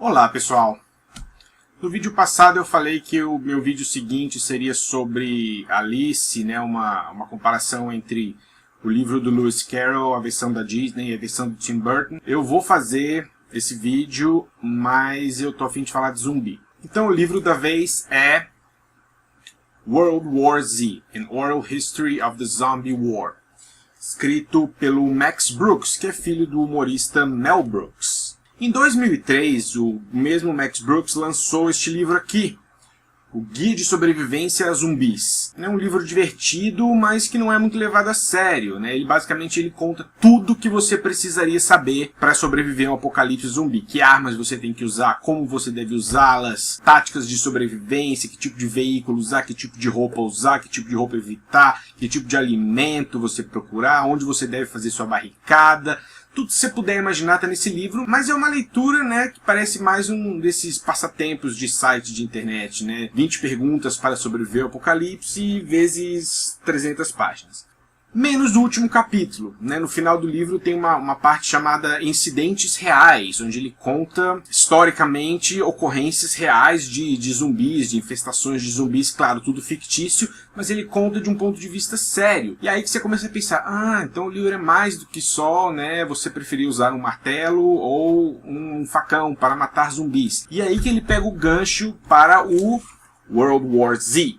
Olá pessoal, no vídeo passado eu falei que o meu vídeo seguinte seria sobre Alice, né, uma comparação entre o livro do Lewis Carroll, a versão da Disney e a versão do Tim Burton. Eu vou fazer esse vídeo, mas eu tô a fim de falar de zumbi. Então o livro da vez é World War Z, An Oral History of the Zombie War, escrito pelo Max Brooks, que é filho do humorista Mel Brooks. Em 2003, o mesmo Max Brooks lançou este livro aqui, O Guia de Sobrevivência a Zumbis. É um livro divertido, mas que não é muito levado a sério, né? Ele conta tudo que você precisaria saber para sobreviver a um apocalipse zumbi. Que armas você tem que usar, como você deve usá-las, táticas de sobrevivência, que tipo de veículo usar, que tipo de roupa usar, que tipo de roupa evitar, que tipo de alimento você procurar, onde você deve fazer sua barricada. Tudo que você puder imaginar está nesse livro, mas é uma leitura, né, que parece mais um desses passatempos de site de internet, né? 20 perguntas para sobreviver ao apocalipse vezes 300 páginas. Menos o último capítulo, né? No final do livro tem uma parte chamada Incidentes Reais, onde ele conta historicamente ocorrências reais de zumbis, de infestações de zumbis, claro, tudo fictício, mas ele conta de um ponto de vista sério. E aí que você começa a pensar, então o livro é mais do que só, né, você preferir usar um martelo ou um facão para matar zumbis. E aí que ele pega o gancho para o World War Z,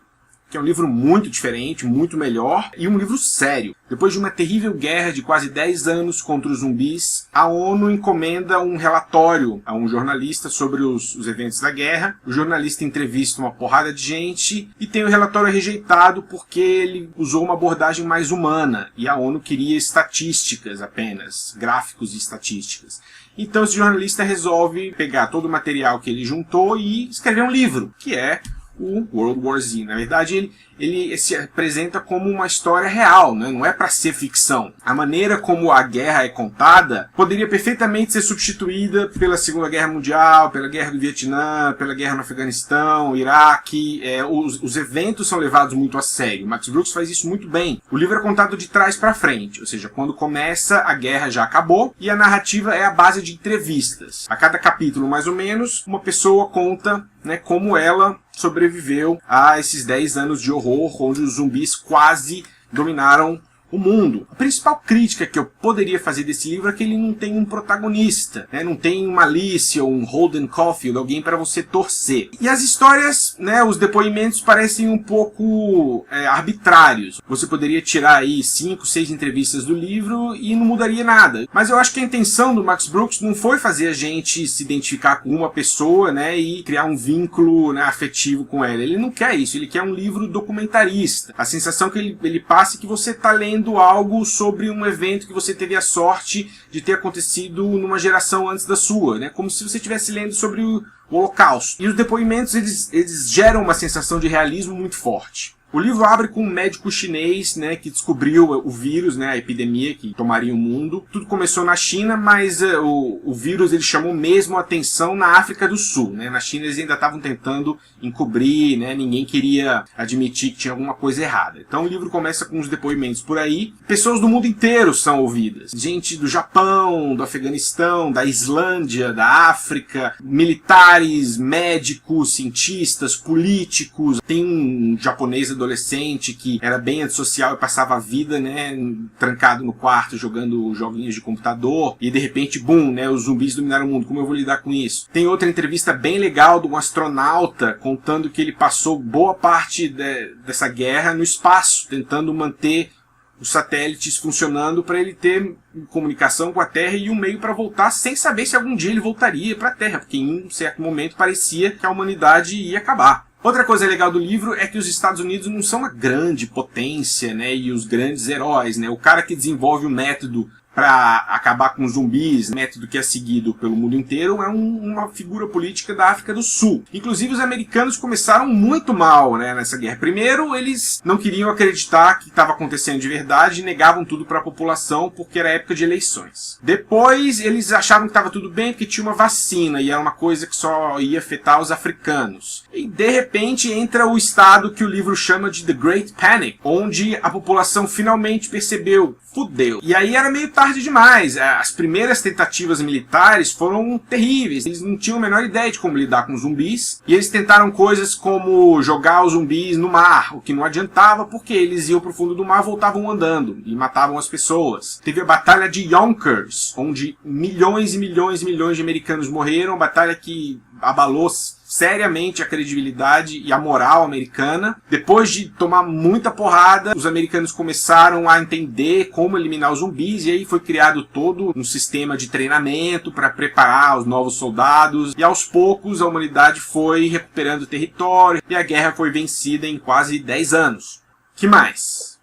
que é um livro muito diferente, muito melhor, e um livro sério. Depois de uma terrível guerra de quase 10 anos contra os zumbis, a ONU encomenda um relatório a um jornalista sobre os eventos da guerra. O jornalista entrevista uma porrada de gente e tem o relatório rejeitado porque ele usou uma abordagem mais humana, e a ONU queria estatísticas apenas, gráficos e estatísticas. Então esse jornalista resolve pegar todo o material que ele juntou e escrever um livro, que é o World War Z. Na verdade, ele se apresenta como uma história real, né? Não é para ser ficção. A maneira como a guerra é contada poderia perfeitamente ser substituída pela Segunda Guerra Mundial, pela Guerra do Vietnã, pela Guerra no Afeganistão, Iraque. Os eventos são levados muito a sério. Max Brooks faz isso muito bem. O livro é contado de trás para frente, ou seja, quando começa, a guerra já acabou, e a narrativa é a base de entrevistas. A cada capítulo, mais ou menos, uma pessoa conta, né, como ela sobreviveu a esses 10 anos de horror, onde os zumbis quase dominaram o mundo. A principal crítica que eu poderia fazer desse livro é que ele não tem um protagonista, né? Não tem uma Alice ou um Holden Caulfield, alguém para você torcer. E as histórias, né, os depoimentos parecem um pouco arbitrários. Você poderia tirar aí 5, 6 entrevistas do livro e não mudaria nada. Mas eu acho que a intenção do Max Brooks não foi fazer a gente se identificar com uma pessoa, né, e criar um vínculo, né, afetivo com ela. Ele não quer isso, ele quer um livro documentarista. A sensação que ele passa é que você está lendo algo sobre um evento que você teve a sorte de ter acontecido numa geração antes da sua, né? Como se você estivesse lendo sobre o Holocausto. E os depoimentos, eles geram uma sensação de realismo muito forte. O livro abre com um médico chinês, né, que descobriu o vírus, né, a epidemia que tomaria o mundo. Tudo começou na China, mas o vírus ele chamou mesmo a atenção na África do Sul, né? Na China eles ainda estavam tentando encobrir, né? Ninguém queria admitir que tinha alguma coisa errada. Então o livro começa com os depoimentos por aí. Pessoas do mundo inteiro são ouvidas. Gente do Japão, do Afeganistão, da Islândia, da África, militares, médicos, cientistas, políticos. Tem um japonês adolescente que era bem antissocial e passava a vida, né, trancado no quarto jogando joguinhos de computador, e de repente, bum, né, os zumbis dominaram o mundo. Como eu vou lidar com isso? Tem outra entrevista bem legal de um astronauta contando que ele passou boa parte dessa guerra no espaço, tentando manter os satélites funcionando para ele ter comunicação com a Terra e um meio para voltar, sem saber se algum dia ele voltaria para a Terra, porque em um certo momento parecia que a humanidade ia acabar. Outra coisa legal do livro é que os Estados Unidos não são uma grande potência, né, e os grandes heróis, né? O cara que desenvolve o método para acabar com os zumbis, método que é seguido pelo mundo inteiro, é uma figura política da África do Sul. Inclusive os americanos começaram muito mal, né, nessa guerra. Primeiro, eles não queriam acreditar que estava acontecendo de verdade e negavam tudo para a população porque era época de eleições. Depois, eles achavam que estava tudo bem porque tinha uma vacina e era uma coisa que só ia afetar os africanos. E de repente entra o estado que o livro chama de The Great Panic, onde a população finalmente percebeu, fudeu. E aí era meio tarde tarde demais. As primeiras tentativas militares foram terríveis. Eles não tinham a menor ideia de como lidar com zumbis. E eles tentaram coisas como jogar os zumbis no mar, o que não adiantava porque eles iam pro fundo do mar, voltavam andando e matavam as pessoas. Teve a Batalha de Yonkers, onde milhões e milhões e milhões de americanos morreram. Batalha que abalou seriamente a credibilidade e a moral americana. Depois de tomar muita porrada, os americanos começaram a entender como eliminar os zumbis, e aí foi criado todo um sistema de treinamento para preparar os novos soldados, e aos poucos a humanidade foi recuperando território e a guerra foi vencida em quase 10 anos. Que mais?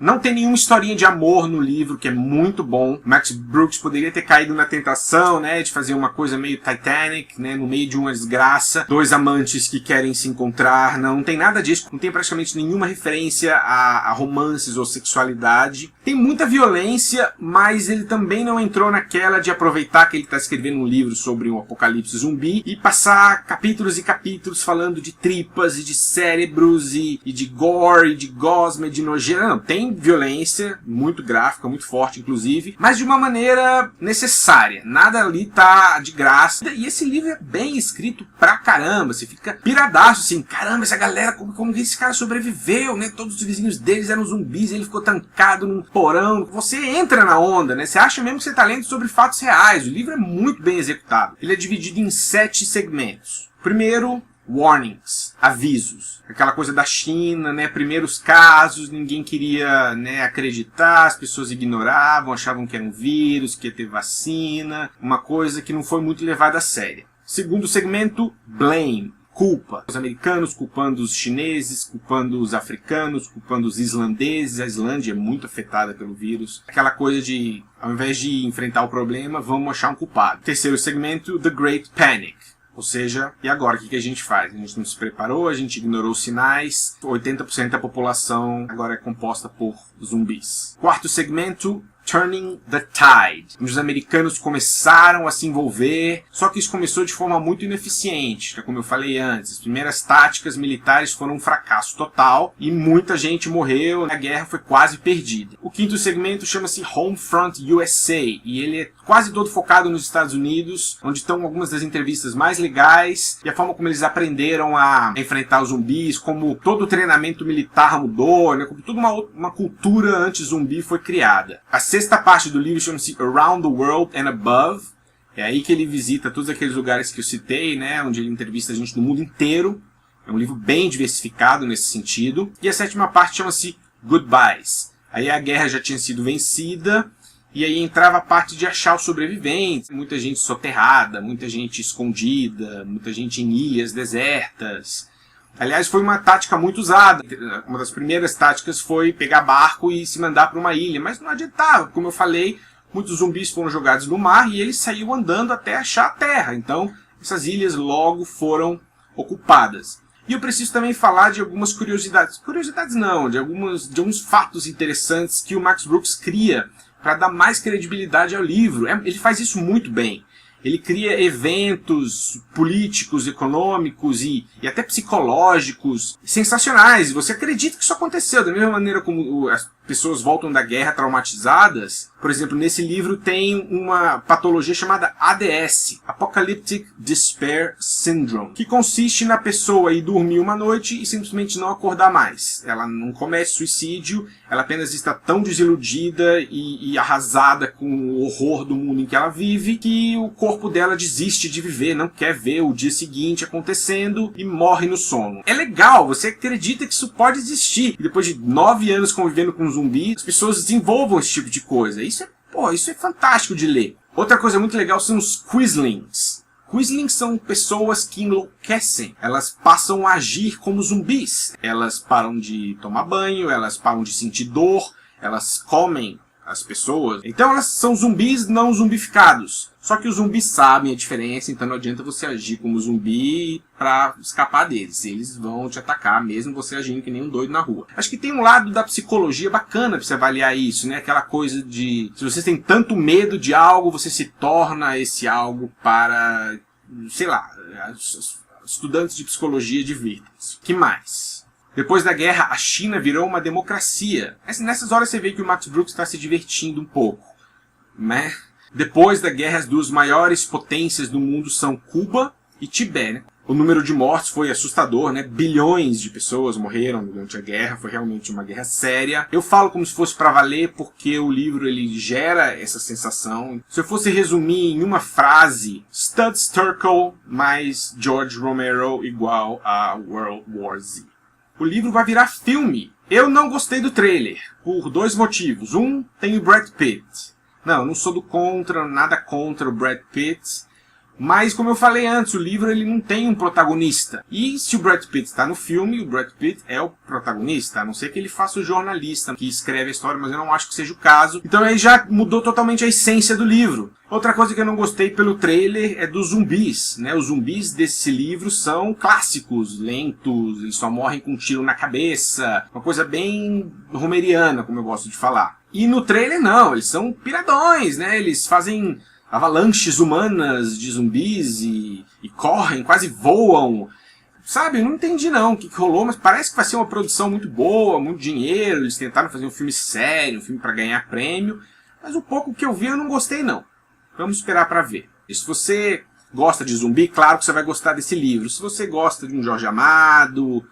Não tem nenhuma historinha de amor no livro, que é muito bom. Max Brooks poderia ter caído na tentação, né, de fazer uma coisa meio Titanic, né, no meio de uma desgraça. Dois amantes que querem se encontrar. Não tem nada disso. Não tem praticamente nenhuma referência a romances ou sexualidade. Tem muita violência, mas ele também não entrou naquela de aproveitar que ele está escrevendo um livro sobre um apocalipse zumbi e passar capítulos e capítulos falando de tripas e de cérebros e de gore, e de gosma, e de nojeira. Não, tem violência, muito gráfica, muito forte inclusive, mas de uma maneira necessária. Nada ali tá de graça. E esse livro é bem escrito pra caramba. Você fica piradaço assim, caramba, essa galera, como que esse cara sobreviveu, né? Todos os vizinhos deles eram zumbis, ele ficou tancado num porão. Você entra na onda, né? Você acha mesmo que você tá lendo sobre fatos reais. O livro é muito bem executado. Ele é dividido em 7 segmentos. Primeiro, warnings, avisos. Aquela coisa da China, né? Primeiros casos, ninguém queria, né, acreditar, as pessoas ignoravam, achavam que era um vírus, que ia ter vacina, uma coisa que não foi muito levada a sério. Segundo segmento, blame, culpa. Os americanos culpando os chineses, culpando os africanos, culpando os islandeses. A Islândia é muito afetada pelo vírus. Aquela coisa de, ao invés de enfrentar o problema, vamos achar um culpado. Terceiro segmento, the Great Panic. Ou seja, e agora o que a gente faz? A gente não se preparou, a gente ignorou os sinais, 80% da população agora é composta por zumbis. Quarto segmento, Turning the Tide. Os americanos começaram a se envolver, só que isso começou de forma muito ineficiente, como eu falei antes. As primeiras táticas militares foram um fracasso total e muita gente morreu, a guerra foi quase perdida. O quinto segmento chama-se Homefront USA e ele é quase todo focado nos Estados Unidos, onde estão algumas das entrevistas mais legais e a forma como eles aprenderam a enfrentar os zumbis, como todo o treinamento militar mudou, né, como toda uma cultura anti-zumbi foi criada. A sexta parte do livro chama-se Around the World and Above. É aí que ele visita todos aqueles lugares que eu citei, né, onde ele entrevista a gente do mundo inteiro. É um livro bem diversificado nesse sentido. E a sétima parte chama-se Goodbyes. Aí a guerra já tinha sido vencida e aí entrava a parte de achar os sobreviventes. Muita gente soterrada, muita gente escondida, muita gente em ilhas desertas. Aliás, foi uma tática muito usada. Uma das primeiras táticas foi pegar barco e se mandar para uma ilha. Mas não adiantava. Como eu falei, muitos zumbis foram jogados no mar e ele saiu andando até achar a terra. Então, essas ilhas logo foram ocupadas. E eu preciso também falar de algumas curiosidades. Curiosidades não, de alguns fatos interessantes que o Max Brooks cria para dar mais credibilidade ao livro. Ele faz isso muito bem. Ele cria eventos políticos, econômicos e até psicológicos sensacionais. Você acredita que isso aconteceu, da mesma maneira como as pessoas voltam da guerra traumatizadas. Por exemplo, nesse livro tem uma patologia chamada ADS, Apocalyptic Despair Syndrome, que consiste na pessoa ir dormir uma noite e simplesmente não acordar mais. Ela não comete suicídio, ela apenas está tão desiludida e arrasada com o horror do mundo em que ela vive, que o corpo dela desiste de viver, não quer ver o dia seguinte acontecendo e morre no sono. É legal, você acredita que isso pode existir. E depois de 9 anos convivendo com zumbi, as pessoas desenvolvam esse tipo de coisa. Isso é fantástico de ler. Outra coisa muito legal são os Quislings. Quislings são pessoas que enlouquecem. Elas passam a agir como zumbis. Elas param de tomar banho, elas param de sentir dor, elas comem as pessoas. Então elas são zumbis não zumbificados. Só que os zumbis sabem a diferença, então não adianta você agir como zumbi pra escapar deles. Eles vão te atacar mesmo você agindo que nem um doido na rua. Acho que tem um lado da psicologia bacana pra você avaliar isso, né? Aquela coisa de, se você tem tanto medo de algo, você se torna esse algo para, sei lá, estudantes de psicologia divirtam-se. Que mais? Depois da guerra, a China virou uma democracia. Nessas horas você vê que o Max Brooks está se divertindo um pouco, né? Depois da guerra, as duas maiores potências do mundo são Cuba e Tibete, né? O número de mortes foi assustador, né? Bilhões de pessoas morreram durante a guerra, foi realmente uma guerra séria. Eu falo como se fosse para valer porque o livro ele gera essa sensação. Se eu fosse resumir em uma frase, Studs Terkel mais George Romero igual a World War Z. O livro vai virar filme. Eu não gostei do trailer, por dois motivos. Um, tem o Brad Pitt. Não não sou nada contra o Brad Pitt. Mas, como eu falei antes, o livro ele não tem um protagonista. E se o Brad Pitt está no filme, o Brad Pitt é o protagonista. A não ser que ele faça o jornalista que escreve a história, mas eu não acho que seja o caso. Então aí já mudou totalmente a essência do livro. Outra coisa que eu não gostei pelo trailer é dos zumbis, né? Os zumbis desse livro são clássicos, lentos, eles só morrem com um tiro na cabeça. Uma coisa bem romeriana, como eu gosto de falar. E no trailer não, eles são piradões, né? Eles fazem avalanches humanas de zumbis e correm, quase voam. Sabe, eu não entendi não o que rolou, mas parece que vai ser uma produção muito boa, muito dinheiro. Eles tentaram fazer um filme sério, um filme para ganhar prêmio. Mas o pouco que eu vi eu não gostei não. Vamos esperar para ver. E se você gosta de zumbi, claro que você vai gostar desse livro. Se você gosta de um Jorge Amado,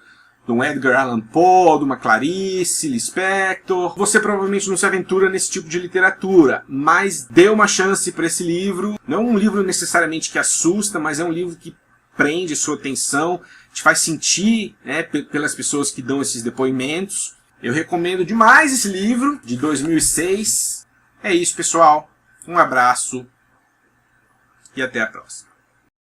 de um Edgar Allan Poe, de uma Clarice Lispector, você provavelmente não se aventura nesse tipo de literatura, mas dê uma chance para esse livro. Não é um livro necessariamente que assusta, mas é um livro que prende sua atenção, te faz sentir, né, pelas pessoas que dão esses depoimentos. Eu recomendo demais esse livro, de 2006. É isso, pessoal. Um abraço e até a próxima.